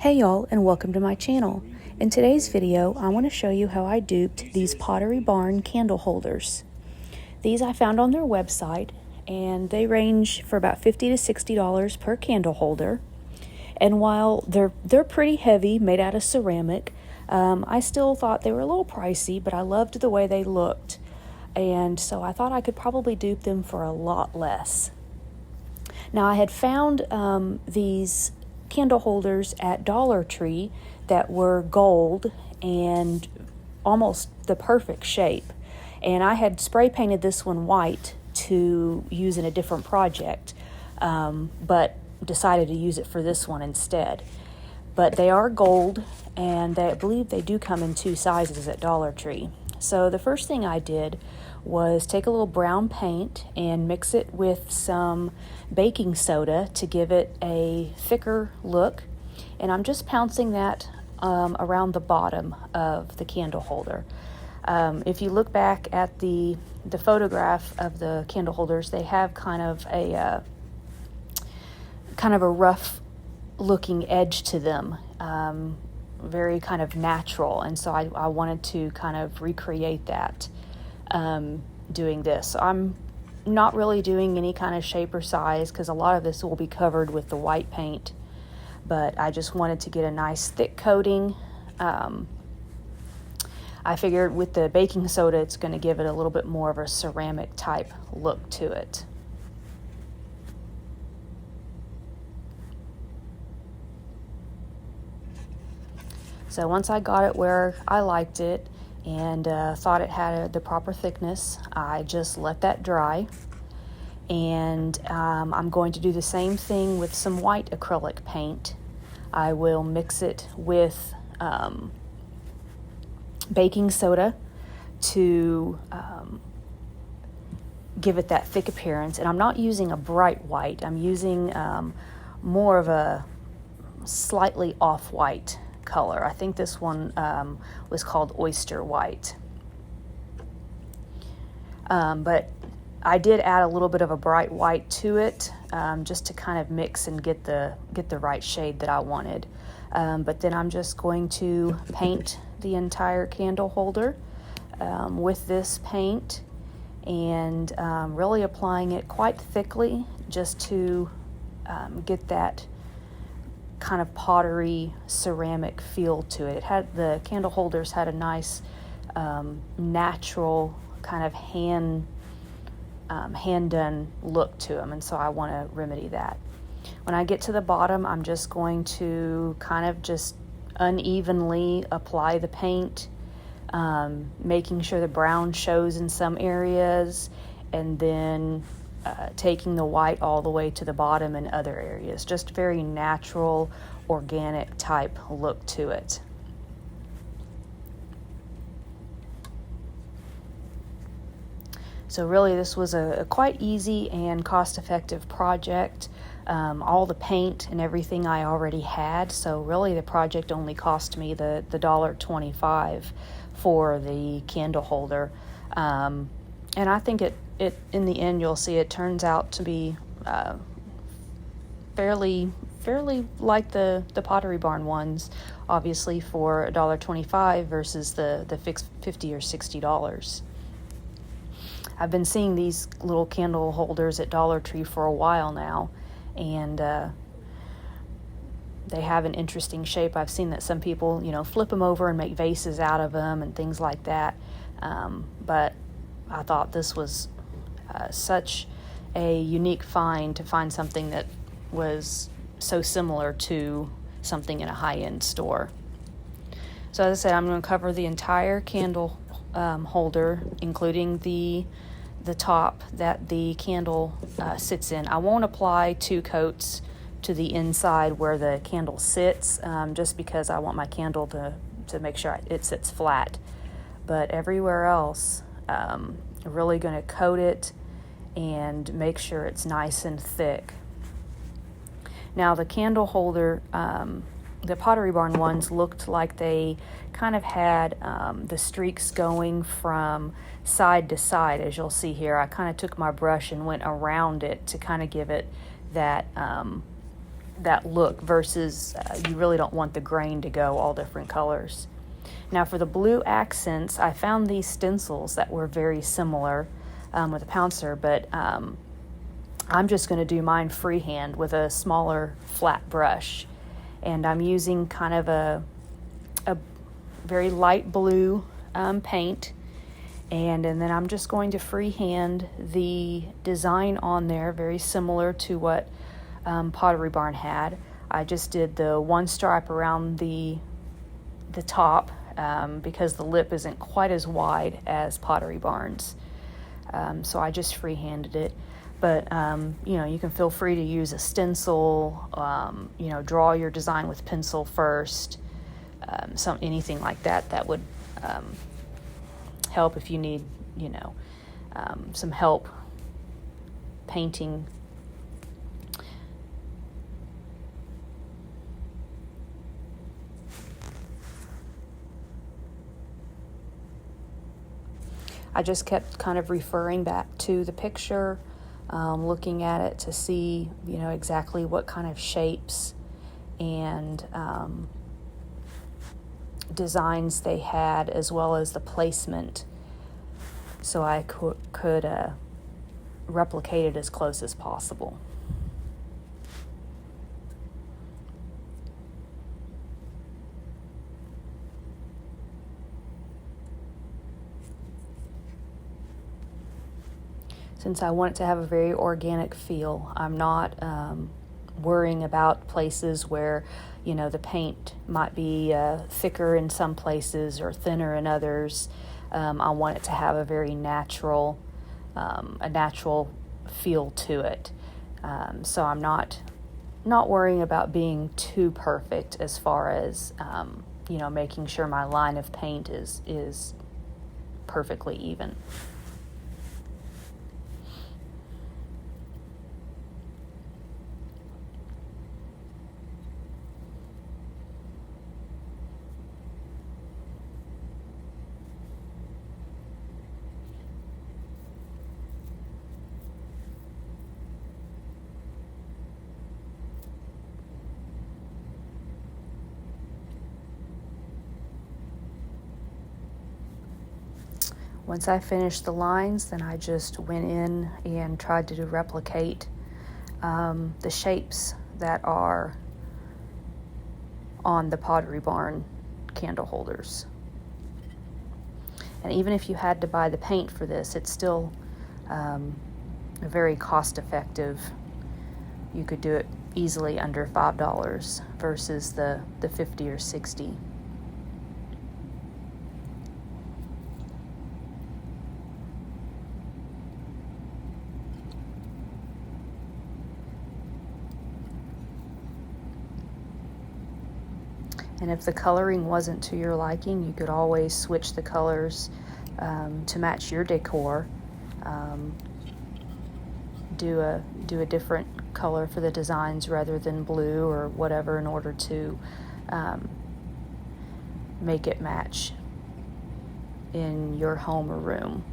Hey y'all, and welcome to my channel. In today's video, I want to show you how I duped these Pottery Barn candle holders. These I found on their website, and they range for about $50 to $60 per candle holder. And while they're pretty heavy, made out of ceramic, I still thought they were a little pricey, but I loved the way they looked. And so I thought I could probably dupe them for a lot less. Now I had found these candle holders at Dollar Tree that were gold and almost the perfect shape, and I had spray painted this one white to use in a different project, but decided to use it for this one instead. But they are gold, and I believe they do come in two sizes at Dollar Tree. So the first thing I did was take a little brown paint and mix it with some baking soda to give it a thicker look. And I'm just pouncing that around the bottom of the candle holder. If you look back at the photograph of the candle holders, they have kind of a rough looking edge to them, very kind of natural. And so I wanted to kind of recreate that. Doing this. So I'm not really doing any kind of shape or size because a lot of this will be covered with the white paint, but I just wanted to get a nice thick coating. I figured with the baking soda it's going to give it a little bit more of a ceramic type look to it. So once I got it where I liked it and thought it had the proper thickness, I just let that dry. And I'm going to do the same thing with some white acrylic paint. I will mix it with baking soda to give it that thick appearance. And I'm not using a bright white. I'm using more of a slightly off-white color. I think this one was called oyster white. But I did add a little bit of a bright white to it, just to kind of mix and get the right shade that I wanted. But then I'm just going to paint the entire candle holder with this paint, and really applying it quite thickly just to get that kind of pottery ceramic feel to it. The candle holders had a nice natural kind of hand done look to them, and so I want to remedy that. When I get to the bottom, I'm just going to kind of just unevenly apply the paint, making sure the brown shows in some areas, and then taking the white all the way to the bottom in other areas. Just very natural, organic type look to it. So really this was a quite easy and cost-effective project. All the paint and everything I already had, so really the project only cost me the $1.25 for the candle holder. And I think it in the end, you'll see it turns out to be fairly like the Pottery Barn ones, obviously for $1.25 versus the fixed $50 or $60. I've been seeing these little candle holders at Dollar Tree for a while now, and they have an interesting shape. I've seen that some people, flip them over and make vases out of them and things like that. But I thought this was such a unique find to find something that was so similar to something in a high-end store. So as I said, I'm going to cover the entire candle holder, including the top that the candle sits in. I won't apply 2 coats to the inside where the candle sits, just because I want my candle to make sure it sits flat. But everywhere else, really going to coat it and make sure it's nice and thick. Now the candle holder, the Pottery Barn ones looked like they kind of had the streaks going from side to side. As you'll see here, I kind of took my brush and went around it to kind of give it that that look versus you really don't want the grain to go all different colors. Now for the blue accents, I found these stencils that were very similar with a pouncer, but I'm just going to do mine freehand with a smaller flat brush. And I'm using kind of a very light blue paint. And then I'm just going to freehand the design on there, very similar to what Pottery Barn had. I just did the one stripe around the top because the lip isn't quite as wide as Pottery Barn's. So I just freehanded it. But, you can feel free to use a stencil, draw your design with pencil first, anything like that would help if you need, some help painting. I just kept kind of referring back to the picture, looking at it to see, exactly what kind of shapes and designs they had, as well as the placement, so I could replicate it as close as possible. Since I want it to have a very organic feel, I'm not worrying about places where, the paint might be thicker in some places or thinner in others. I want it to have a very natural feel to it. So I'm not worrying about being too perfect as far as, making sure my line of paint is perfectly even. Once I finished the lines, then I just went in and tried to replicate the shapes that are on the Pottery Barn candle holders. And even if you had to buy the paint for this, it's still very cost effective. You could do it easily under $5 versus the $50 or $60. And if the coloring wasn't to your liking, you could always switch the colors to match your decor. Do a different color for the designs rather than blue or whatever, in order to make it match in your home or room.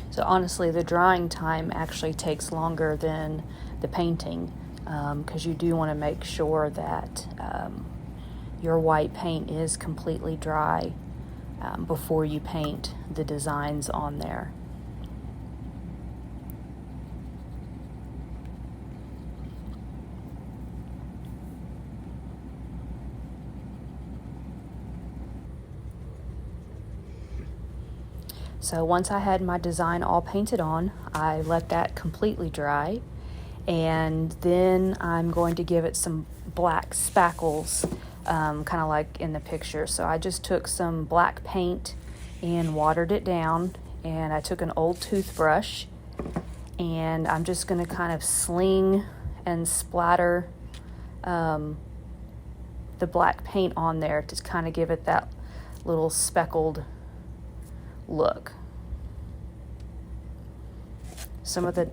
So honestly, the drying time actually takes longer than the painting, because you do want to make sure that your white paint is completely dry before you paint the designs on there. So once I had my design all painted on, I let that completely dry, and then I'm going to give it some black spackles, kind of like in the picture. So I just took some black paint and watered it down, and I took an old toothbrush and I'm just going to kind of sling and splatter the black paint on there to kind of give it that little speckled look. Some of the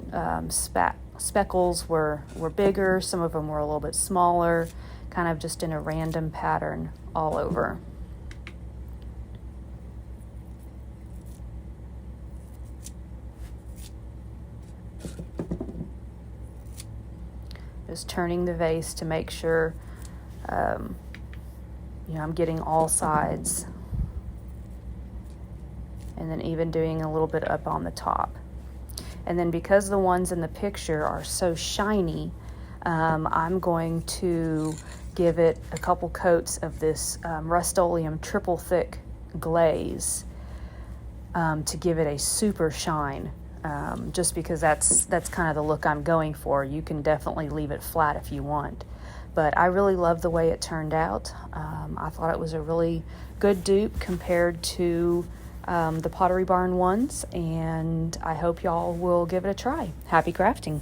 speckles were bigger, some of them were a little bit smaller, kind of just in a random pattern all over. Just turning the vase to make sure I'm getting all sides, and then even doing a little bit up on the top. And then because the ones in the picture are so shiny, I'm going to give it a couple coats of this Rust-Oleum triple thick glaze to give it a super shine. Just because that's kind of the look I'm going for. You can definitely leave it flat if you want. But I really love the way it turned out. I thought it was a really good dupe compared to the Pottery Barn ones, and I hope y'all will give it a try. Happy crafting!